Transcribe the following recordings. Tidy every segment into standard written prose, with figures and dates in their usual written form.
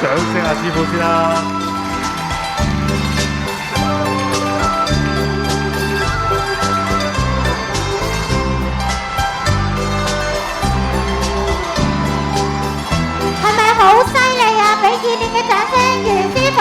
掌聲啊，師傅先啦！係咪好犀利啊？俾熱烈嘅掌聲，袁師傅！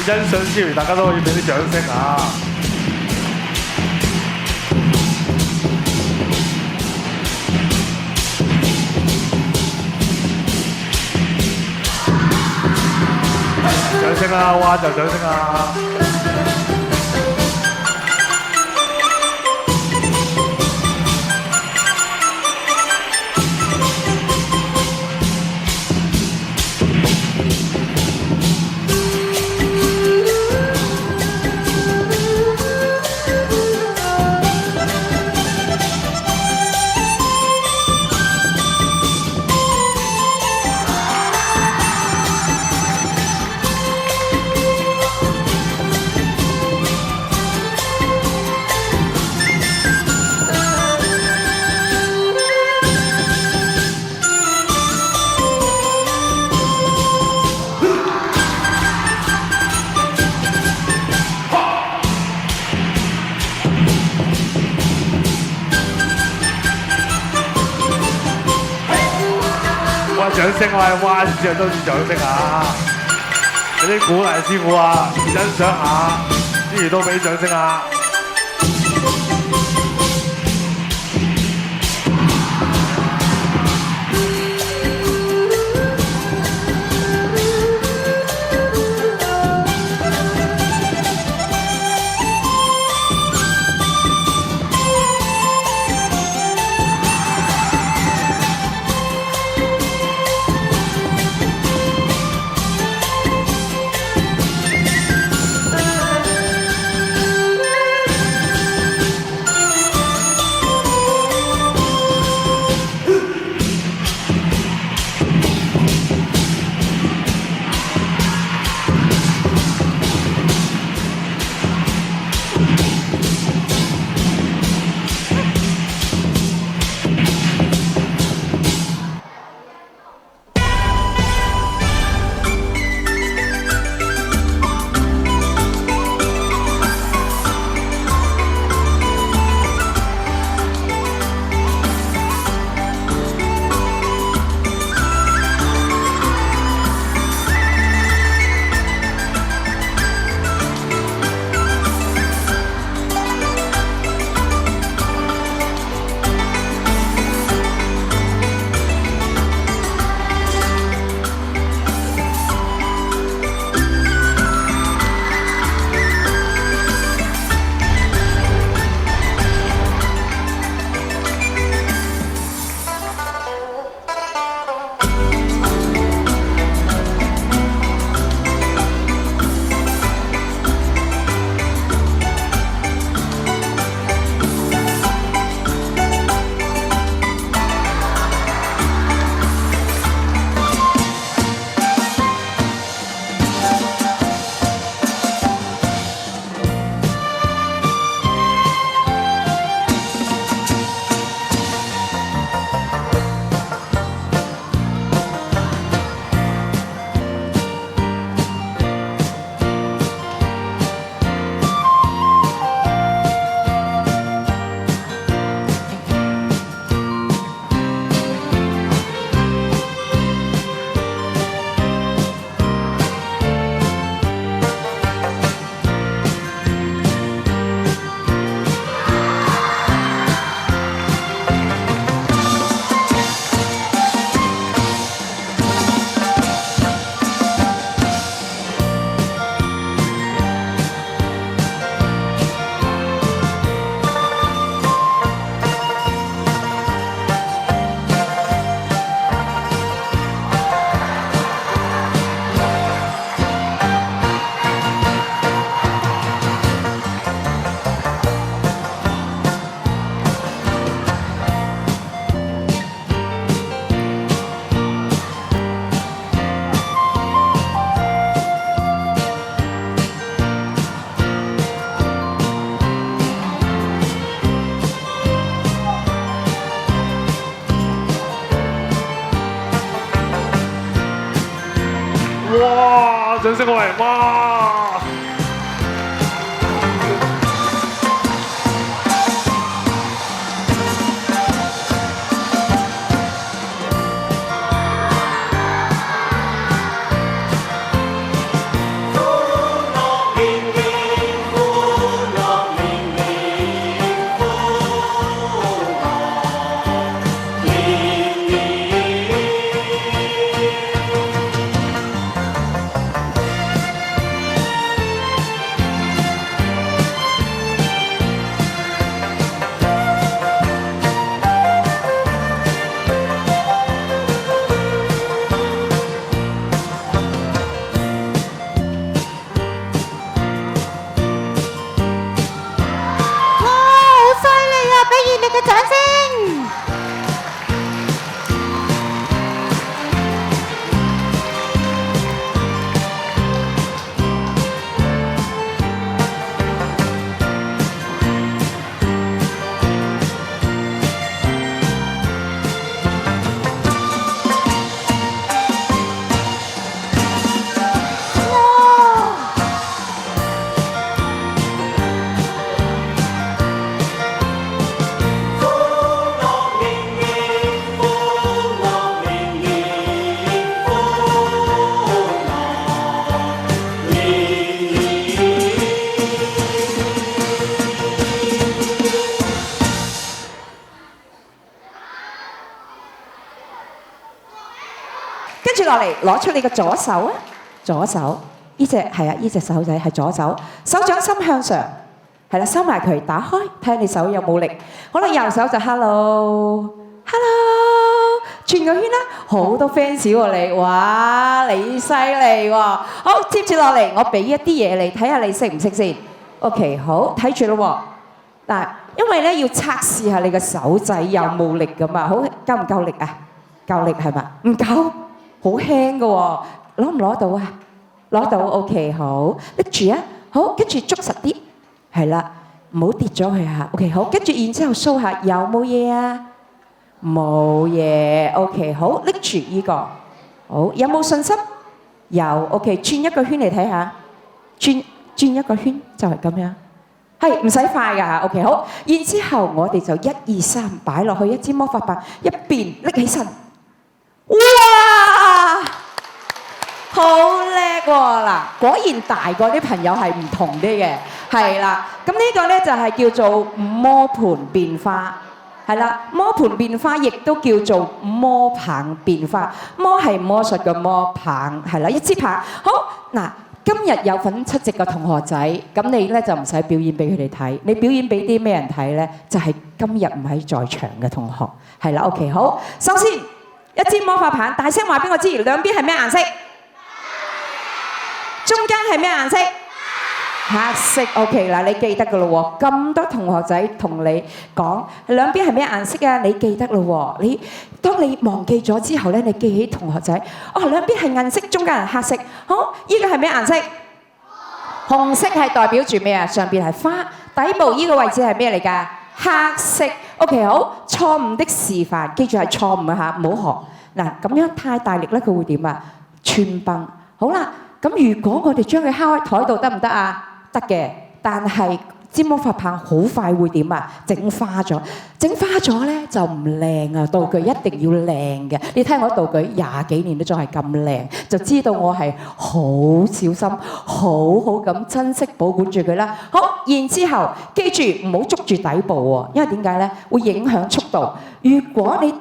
欣賞之餘，大家都可以俾啲掌聲啊！掌聲啊！哇，就掌聲啊！掌聲我係彎住都要掌聲啊！有啲鼓勵師傅啊，欣賞下，之餘都俾掌聲啊！哇！掌聲喂，哇！跟住落嚟，攞出你嘅左手啊，左手，呢隻係啊，呢隻手仔係左手，手掌心向上，係啦，收埋佢，打開，睇下你手有冇力。好啦，右手就 hello，hello， 轉個圈啦，好多 fans 喎你，哇，你犀利喎！好，接住落嚟，我俾一啲嘢你，睇下你識唔識先。OK， 好，睇住咯喎。嗱，因為咧要測試下你嘅手仔有冇力㗎嘛，好，夠唔夠力啊？夠力係嘛？唔夠。好輕嘅喎，攞唔攞到啊？攞到 ，OK， 好，拎住啊，好，跟住捉實啲，係啦，唔好跌咗佢嚇 ，OK， 好，跟住然之後 show 下有冇嘢啊？冇嘢 ，OK， 好，拎住呢個，好，有冇信心？有 ，OK， 轉一個圈嚟睇下，轉一個圈就係咁樣，係唔使快㗎嚇 ，OK， 好，然之後我哋就1、2、3擺落去一支魔法棒，一邊拎起身。哇！好叻喎！嗱，果然大個啲朋友係唔同啲嘅，係啦。咁呢個呢就係叫做魔盤變化，係啦。魔盤變化亦都叫做魔棒變化。魔係魔術嘅魔，棒係啦，一支棒。好嗱，今日有份出席嘅同學仔，咁你呢就唔使表演俾佢哋睇，你表演俾啲咩人睇呢？就係今日唔喺在場嘅同學，係啦。OK， 好，首先。一支魔法棒，大聲話俾我知，兩邊係咩顏色？中間係咩顏色？黑色。OK 啦，你記得噶咯喎。咁多同學仔同你講兩邊係咩顏色啊？你記得咯喎。當你忘記咗之後咧，你記起同學仔，哦，兩邊係銀色，中間係黑色。好，依個係咩顏色？紅色係代表住咩啊？上邊係花，底部依個位置係咩嚟㗎？黑色。OK， 好，錯誤的示範，記住係錯誤嘅嚇，唔好學。嗱，咁樣太大力咧，佢會點啊？穿崩。好啦，咁如果我哋將佢敲喺台度得唔得啊？得嘅，但係支魔法棒好快會點啊？整花咗，整花咗咧就唔靚啊！道具一定要靚嘅。你睇我道具20幾年都仲係咁靚，就知道我係好小心、好好咁珍惜保管住佢啦。好，然之後記住唔好捉住底部喎，因為點解咧？會影響速度。如果你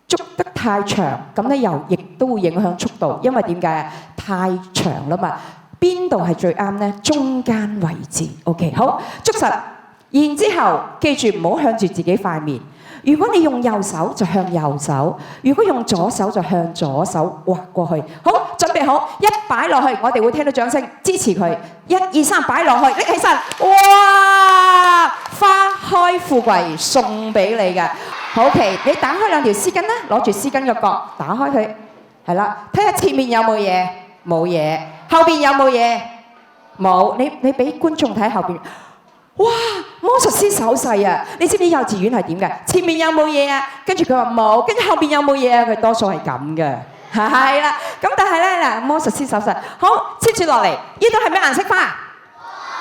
捉得太長，咁咧又亦都會影響速度，因為點解啊？太長啦嘛。邊度係最啱呢？中間位置 ，OK， 好，捉實。然之後記住唔好向住自己塊面。如果你用右手就向右手，如果用左手就向左手畫過去。好，準備好，一擺落去，我哋會聽到掌聲支持佢。1、2、3，擺落去，拎起身，哇！花開富貴送俾你嘅。好奇，你打開兩條絲巾啦，攞住絲巾嘅角打開佢，係啦，睇下前面有冇嘢，冇嘢。後邊有冇嘢？冇，你俾觀眾睇後邊。哇！魔術師手勢啊！你知唔知幼稚園係點嘅？前面有冇嘢啊？跟住佢話冇，跟住後邊有冇嘢啊？佢多數係咁嘅，係啦，咁但係咧嗱，魔術師手勢好，接住落嚟，呢度係咩顏色花？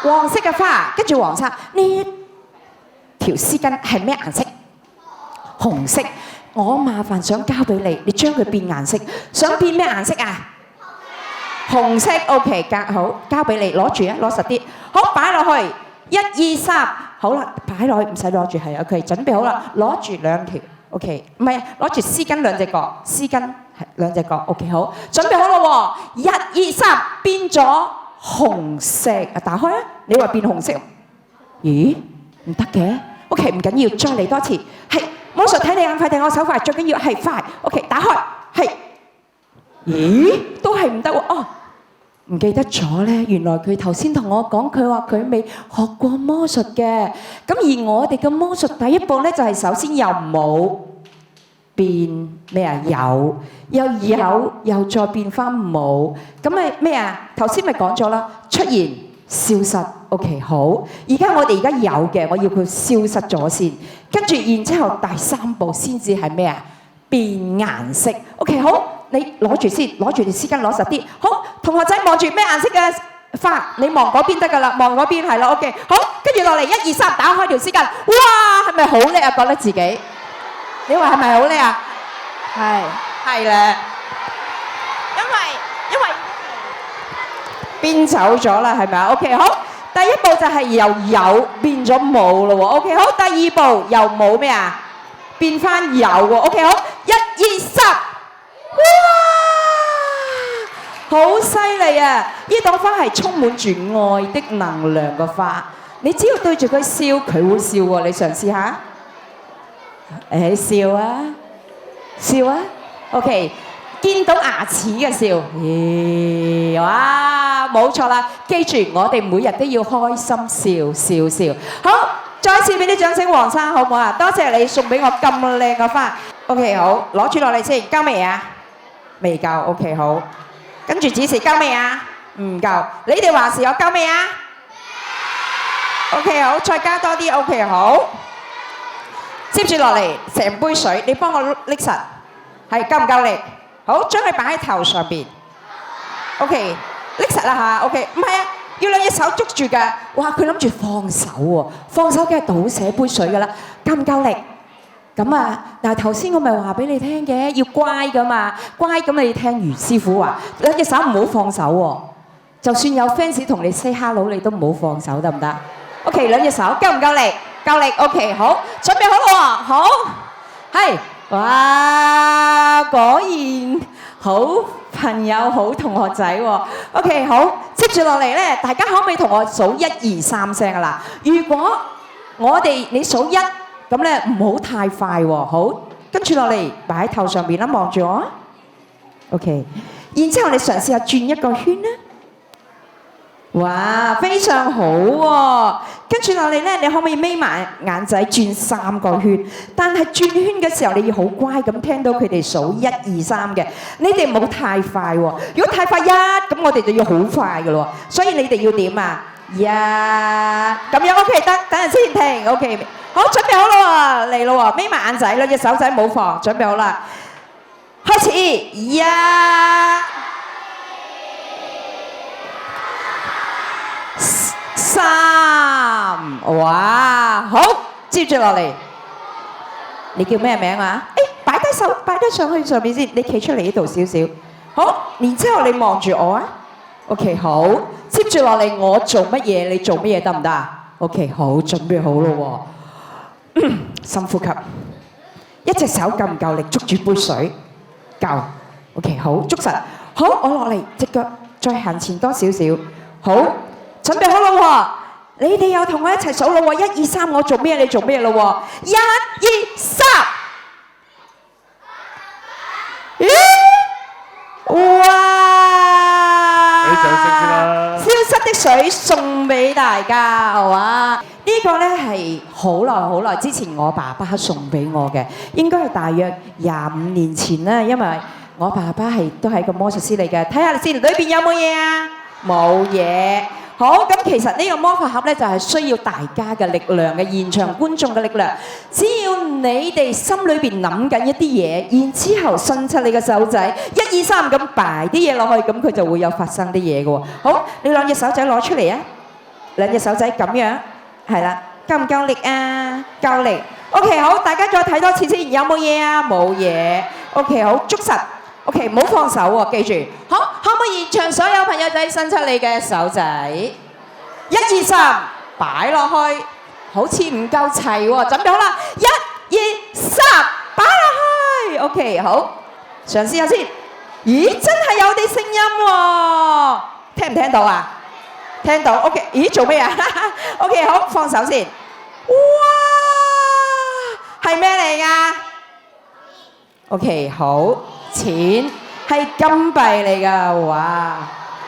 黃色嘅花，跟住黃色呢條絲巾係咩顏色？紅色。我麻煩想交俾你，你將佢變顏色，想變咩顏色啊？紅色 ，OK， 好，交俾你，攞住啊，攞實啲，好，擺落去，1、2、3，好啦，擺落去，唔使攞住，係 OK，準備好啦，攞住兩條 ，OK， 唔係，攞住絲巾兩隻角，絲巾係兩隻角 ，OK， 好，準備好啦喎，1、2、3，變咗紅色，啊，打開啊，你話變紅色，咦，唔得嘅 ，OK， 唔緊要，再嚟多次，係。魔術睇你眼快定我手快，最緊要係快。OK， 打開，係。咦，都係唔得喎。哦，唔記得咗咧。原來佢頭先同我講，佢話佢未學過魔術嘅。咁而我哋嘅魔術第一步咧，就係首先由冇變咩啊？有，又再變翻冇。咁咪咩啊？頭先咪講咗啦，出現、消失。OK， 好。而家我哋而家有嘅，我要佢消失咗先。跟住，然之後第3步先至係咩啊？變顏色。OK， 好，你攞住先，攞住條絲巾攞實啲。好，同學仔望住咩顏色嘅花？你望嗰邊得㗎啦，望嗰邊係咯。OK， 好，跟住落嚟1、2、3，打開條絲巾。哇，係咪好叻啊？覺得自己，你話係咪好叻啊？係咧，因為變走咗啦，係咪啊 ？OK， 好。第一步就係由有變咗冇咯喎 ，OK 好。第二步由冇咩啊，變翻有喎 ，OK 好。1、2、3，哇，好犀利啊！呢朵花係充滿住愛的能量嘅花，你只要對住佢笑，佢會笑喎。你嘗試下，笑啊，笑啊 ，OK。見到牙齒嘅笑，咦，哇，冇錯啦！記住，我哋每日都要開心笑。好，再一次俾啲掌聲，黃生好唔好啊？多謝你送俾我咁靚嘅花。OK， 好，攞住落嚟先，夠未啊？未夠 ，OK， 好。跟住指示夠未啊？唔夠。你哋話事，我夠未啊 ？OK， 好，再加多啲 ，OK， 好。接住落嚟，成杯水，你幫我拎實，係夠唔夠力？好，將佢擺喺頭上邊。OK， 拎實啦嚇。OK， 唔係啊，要兩隻手捉住㗎。哇，佢諗住放手喎，放手梗係倒瀉杯水㗎啦。夠唔夠力？咁啊，嗱頭先我咪話俾你聽嘅，要乖㗎嘛，乖咁你聽余師傅話，兩隻手唔好放手喎。就算有 fans 同你 say hello， 你都唔好放手，得唔得 ？OK， 兩隻手夠唔夠力？夠力。OK， 好，準備好啦喎，好，係。哇！果然好朋友、好同學仔喎。OK， 好，接住落嚟咧，大家可唔可以同我數1、2、3聲啊啦？如果你數1，咁咧唔好太快喎。好，跟住落嚟擺喺頭上邊啦，望住我。OK， 然之後你嘗試下轉一個圈啦。哇，非常好喎！跟住落嚟咧，你可唔可以眯埋眼仔轉3個圈？但係轉圈嘅時候，你要好乖咁聽到佢哋數1、2、3嘅。你哋唔好太快喎！如果太快咁我哋就要好快嘅咯。所以你哋要點啊？1咁樣 OK 得，等陣先停 OK。好，準備好啦喎，嚟咯喎，眯埋眼仔，兩隻手仔冇放，準備好啦，開始1。3，哇，好，接住落嚟，你叫咩名啊？擺低手，擺低上去上面先，你企出嚟呢度少少，好，然之後你望住我啊 ，OK， 好，接住落嚟我做乜嘢，你做乜嘢得唔得啊 ？OK， 好，準備好咯喎，深呼吸，一隻手夠唔夠力捉住杯水？夠 ，OK， 好，捉實，好，我落嚟隻腳再行前多少少，好。準備好啦喎！你哋又同我一齊數啦喎！1、2、3，我做咩你做咩啦喎！1、2、3，咦！哇！俾掌聲先啦！消失的水送俾大家，係嘛？呢個咧係好耐之前我爸爸送俾我嘅，應該係大約25年前啦，因為我爸爸都係個魔術師嚟嘅。睇下先，裏邊有冇嘢啊？冇嘢。好，咁其實呢個魔法盒咧就係需要大家嘅力量嘅，現場觀眾嘅力量。只要你哋心裏邊諗緊一啲嘢，然之後伸出你嘅手仔，1、2、3咁擺啲嘢落去，咁佢就會有發生啲嘢嘅喎。好，你兩隻手仔攞出嚟啊！兩隻手仔咁樣，係啦，夠唔夠力啊？夠力。OK， 好，大家再睇多次先，有冇嘢啊？冇嘢。OK， 好，捉實。OK， 唔好放手喎，記住。好，可唔可以現場所有朋友仔伸出你嘅手仔？1、2、3，擺落去，好似唔夠齊喎，準備好啦！1、2、3，擺落去。OK， 好，嘗試下先。咦，真係有啲聲音喎，聽唔聽到啊？聽到。OK， 咦，做咩啊？OK， 好，放手先。哇，係咩嚟㗎？OK， 好。錢係金幣嚟㗎，哇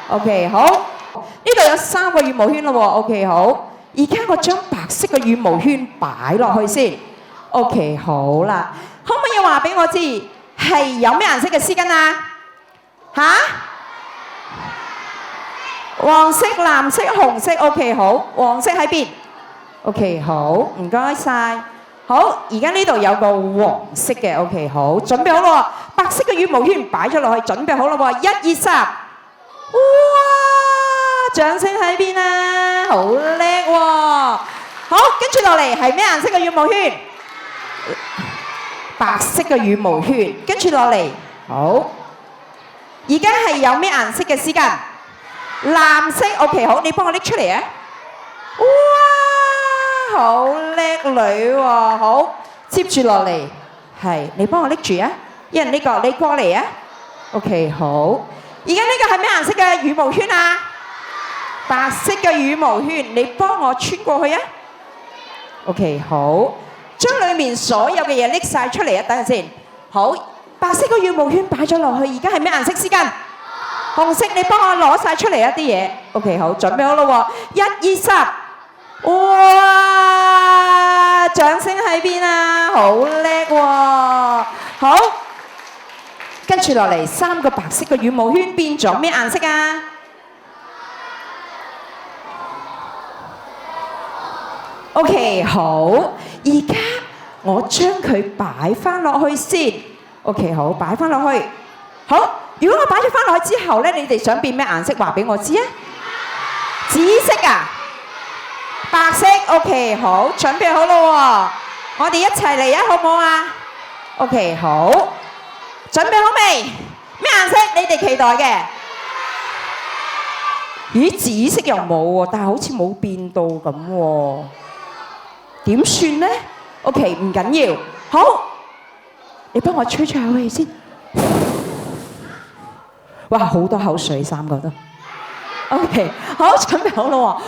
！OK， 好，呢度有3個羽毛圈咯喎。OK， 好，而家我將白色嘅羽毛圈擺落去先。OK， 好啦，可唔可以話俾我知係有咩顏色嘅絲巾啊？嚇？黃色、藍色、紅色。OK， 好，黃色喺邊 ？OK， 好，唔該晒。好，而家呢度有個黃色嘅 ，OK， 好，準備好咯喎，白色嘅羽毛圈擺咗落去，準備好咯喎，1、2、3，哇！掌聲喺邊啊？好叻喎！好，跟住落嚟係咩顏色嘅羽毛圈？白色嘅羽毛圈，跟住落嚟，好，而家係有咩顏色嘅絲巾？藍色 ，OK， 好，你幫我拎出嚟啊！哇！好叻女喎，好，接住落嚟係你幫我拎住啊！一人呢個，你過嚟啊 ！OK， 好。而家呢個係咩顏色嘅羽毛圈啊？白色嘅羽毛圈，你幫我穿過去啊 ！OK， 好，將裡面所有嘅嘢拎晒出嚟啊！等陣先。好，白色嘅羽毛圈擺咗落去，而家係咩顏色絲巾？紅色，你幫我攞晒出嚟一啲嘢。OK， 好，準備好咯喎，1、2、3。哇！掌聲喺邊啊？好叻喎！好，跟住落嚟3個白色嘅羽毛圈變咗咩顏色啊？OK， 好，而家我將佢擺翻落去先。OK， 好，擺翻落去。好，如果我擺咗翻落去之後咧，你哋想變咩顏色？話俾我知啊！紫色啊！白色 ，OK， 好，準備好咯喎，我哋一齊嚟啊，好唔好啊 ？OK， 好，準備好未？咩顏色你哋期待嘅？咦，紫色又冇喎，但係好似冇變到咁喎，點算呢 ？OK， 唔緊要，好，你幫我吹吹口氣先。哇，好多口水，3個都。OK， 好，準備好咯喎。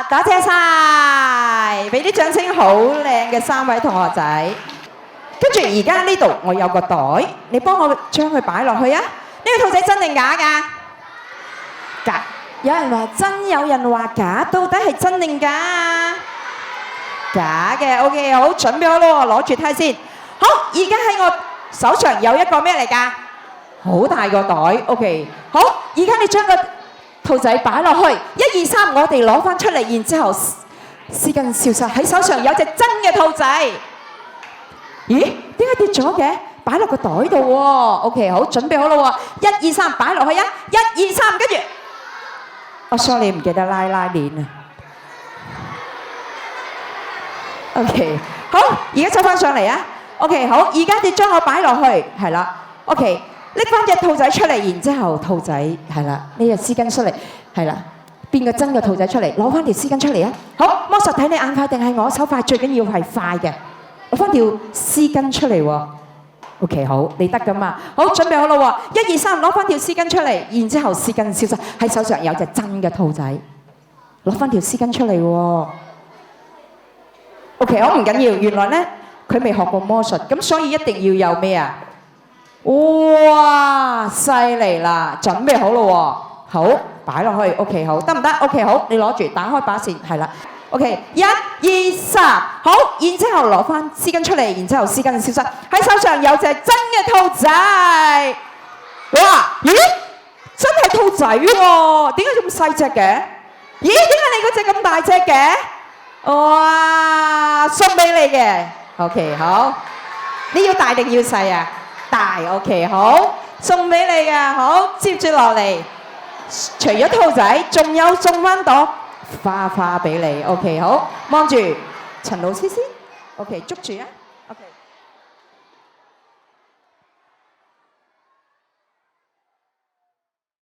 多謝晒，俾啲掌聲，好靚嘅3位同學仔。跟住而家呢度我有個袋，你幫我將佢擺落去啊！呢個兔仔真定假㗎？假。有人話真，有人話假，到底係真定假啊？假嘅。OK， 好，準備好咯，攞住睇先。好，而家喺我手上有一個咩嚟㗎？好大個袋。OK， 好，而家你將個兔仔擺落去，1、2、3，我哋攞翻出嚟，然之後絲巾消失，喺手上有隻真嘅兔仔。咦？點解跌咗嘅？擺落個袋度喎。OK， 好，準備好啦喎，1、2、3，擺落去啊！1、2、3，跟住，我 sorry 唔記得拉鏈啊。OK， 好，而家收翻上嚟啊。OK， 好，而家你將我擺落去，係啦。OK。拎翻隻兔仔出嚟，然之後兔仔係啦，呢隻絲巾出嚟，係啦，變個真嘅兔仔出嚟，攞翻條絲巾出嚟啊！好，魔術睇你眼快定係我手快？最緊要係快嘅，攞翻條絲巾出嚟喎。OK， 好，你得噶嘛？好，準備好啦喎！1、2、3，攞翻條絲巾出嚟，然之後絲巾消失，喺手上有隻真嘅兔仔，攞翻條絲巾出嚟喎。OK， 好，唔緊要，原來咧佢未學過魔術，咁所以一定要有咩啊？哇！犀利啦，準備好咯喎，好，擺落去 ，OK， 好，得唔得 ？OK， 好，你攞住，打開把扇，係啦 ，OK，1、2、3，好，然之後攞翻絲巾出嚟，然之後絲巾消失，喺手上有隻真嘅兔仔。哇！咦？真係兔仔喎，點解咁細隻嘅？咦？點解你嗰隻咁大隻嘅？哇！送俾你嘅。OK， 好。你要大定要細啊？大。OK， 好。送俾你嘅。好，接住落嚟，除咗兔仔，仲有送翻朵花花俾你。OK， 好。望住陳老師先。OK， 捉住啊。OK。